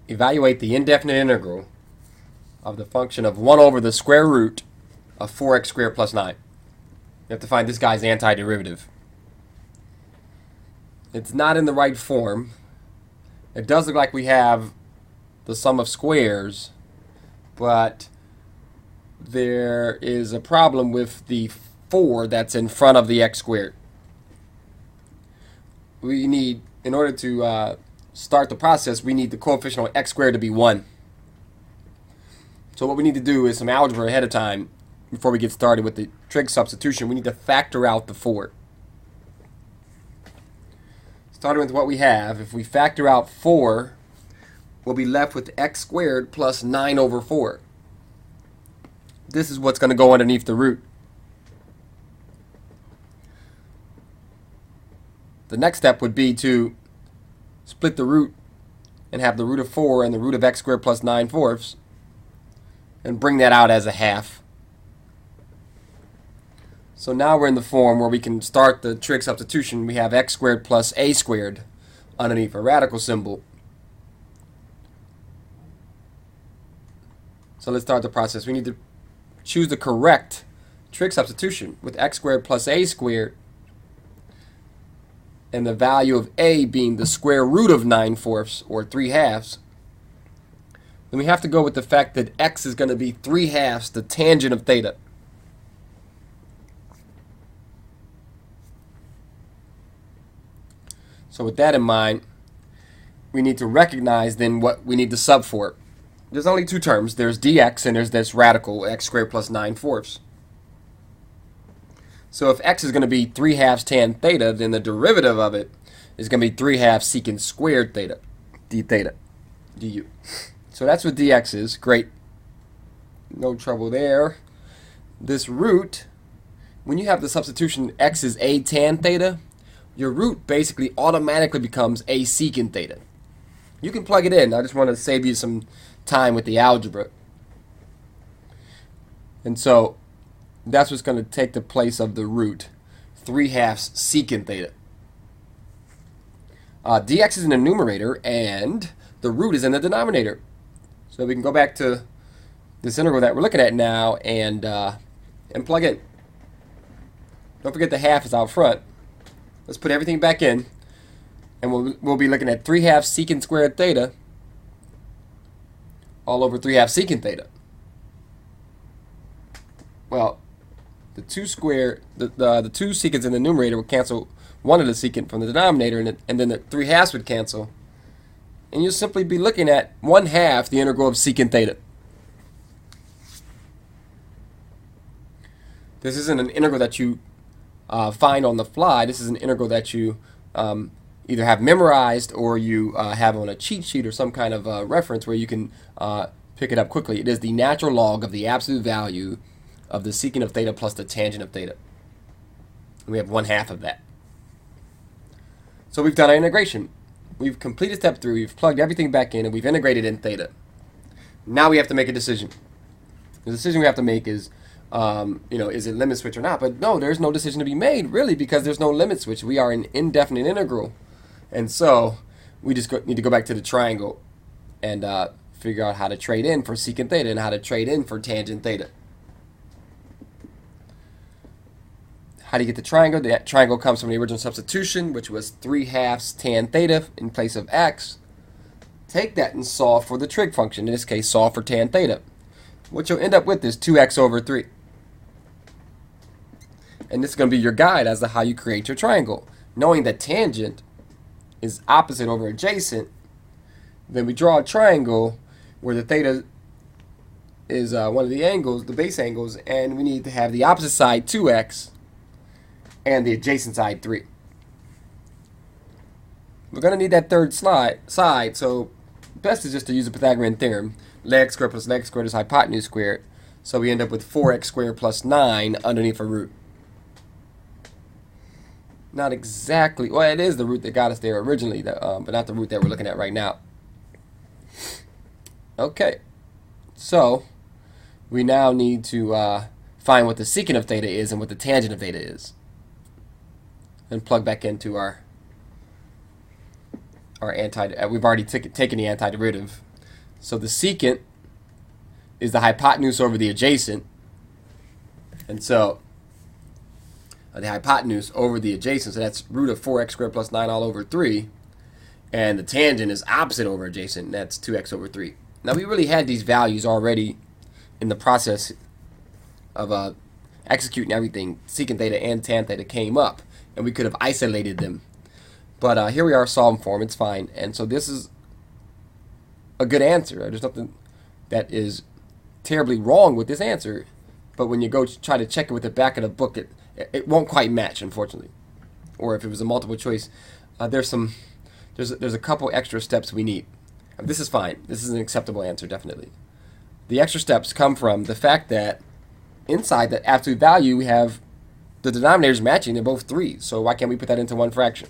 evaluate the indefinite integral of the function of 1 over the square root of 4x squared plus 9. You have to find this guy's antiderivative. It's not in the right form. It does look like we have the sum of squares, but there is a problem with the 4 that's in front of the x squared. We need, in order to start the process, we need the coefficient of x squared to be 1. So what we need to do is some algebra ahead of time before we get started with the trig substitution. We need to factor out the 4. Starting with what we have, if we factor out 4, we'll be left with x squared plus 9 over 4. This is what's going to go underneath the root. The next step would be to split the root and have the root of 4 and the root of x squared plus 9/4 and bring that out as a half. So now we're in the form where we can start the trig substitution. We have x squared plus a squared underneath a radical symbol. So let's start the process. We need to choose the correct trig substitution with x squared plus a squared and the value of a being the square root of 9/4 or 3/2. Then we have to go with the fact that x is going to be 3/2 the tangent of theta. So with that in mind, we need to recognize then what we need to sub for. There's only two terms. There's dx and there's this radical x squared plus 9/4. So if x is going to be 3/2 tan theta, then the derivative of it is going to be 3/2 secant squared theta, d theta, du. So that's what dx is. Great. No trouble there. This root, when you have the substitution x is a tan theta, your root basically automatically becomes a secant theta. You can plug it in. I just want to save you some time with the algebra. And so that's what's going to take the place of the root, 3/2 secant theta. Dx is in the numerator and the root is in the denominator. So we can go back to this integral that we're looking at now and plug in. Don't forget the half is out front. Let's put everything back in, and we'll be looking at 3/2 secant squared theta all over 3/2 secant theta. Well, the two secants in the numerator would cancel one of the secant from the denominator, and then the 3/2 would cancel, and you'll simply be looking at 1/2 the integral of secant theta. This isn't an integral that you find on the fly. This is an integral that you either have memorized or you have on a cheat sheet or some kind of reference where you can pick it up quickly. It is the natural log of the absolute value of the secant of theta plus the tangent of theta. And we have 1/2 of that. So we've done our integration. We've completed step 3. We've plugged everything back in and we've integrated in theta. Now we have to make a decision. The decision we have to make is is it limit switch or not? But no, there's no decision to be made, really, because there's no limit switch. We are an indefinite integral. And so we just need to go back to the triangle and figure out how to trade in for secant theta and how to trade in for tangent theta. How do you get the triangle? The triangle comes from the original substitution, which was 3/2 tan theta in place of x. Take that and solve for the trig function. In this case, solve for tan theta. What you'll end up with is 2x over 3. And this is going to be your guide as to how you create your triangle. Knowing that tangent is opposite over adjacent, then we draw a triangle where the theta is one of the angles, the base angles, and we need to have the opposite side 2x and the adjacent side 3. We're going to need that third side, so best is just to use the Pythagorean theorem. Leg squared plus leg squared is hypotenuse squared. So we end up with 4x squared plus 9 underneath a root. Not exactly, well, it is the root that got us there originally, but not the root that we're looking at right now. Okay, so we now need to find what the secant of theta is and what the tangent of theta is. And plug back into our we've already taken the antiderivative. So the secant is the hypotenuse over the adjacent. And so the hypotenuse over the adjacent, so that's root of 4x squared plus 9 all over 3. And the tangent is opposite over adjacent, and that's 2x over 3. Now we really had these values already in the process of executing everything. Secant theta and tan theta came up, and we could have isolated them. But here we are solving for them. It's fine. And so this is a good answer. There's nothing that is terribly wrong with this answer. But when you go try to check it with the back of the book, it won't quite match, unfortunately. Or if it was a multiple choice, there's a couple extra steps we need. This is fine. This is an acceptable answer, definitely. The extra steps come from the fact that inside that absolute value, we have the denominators matching. They're both 3. So why can't we put that into one fraction?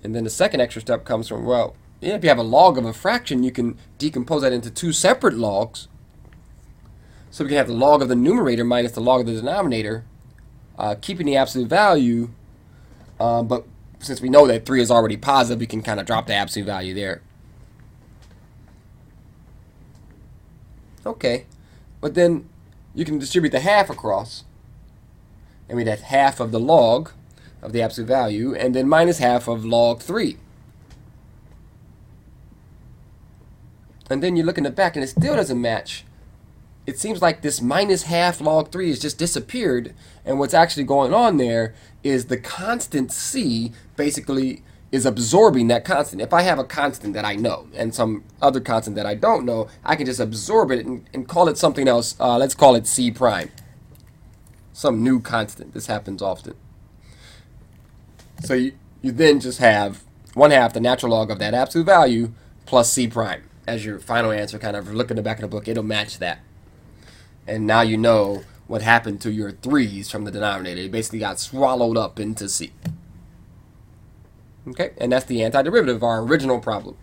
And then the second extra step comes from, well, yeah, if you have a log of a fraction, you can decompose that into 2 separate logs. So we can have the log of the numerator minus the log of the denominator, keeping the absolute value. But since we know that 3 is already positive, we can kind of drop the absolute value there. Okay, but then you can distribute the half across, and we'd have half of the log of the absolute value, and then minus half of log 3. And then you look in the back, and it still doesn't match. It seems like this minus half log 3 has just disappeared, and what's actually going on there is the constant c basically is absorbing that constant. If I have a constant that I know and some other constant that I don't know, I can just absorb it and call it something else. Let's call it c prime. Some new constant. This happens often. So you then just have 1/2 the natural log of that absolute value plus c prime as your final answer. Kind of look in the back of the book, it'll match that. And now you know what happened to your 3's from the denominator. It basically got swallowed up into c. Okay, and that's the antiderivative of our original problem.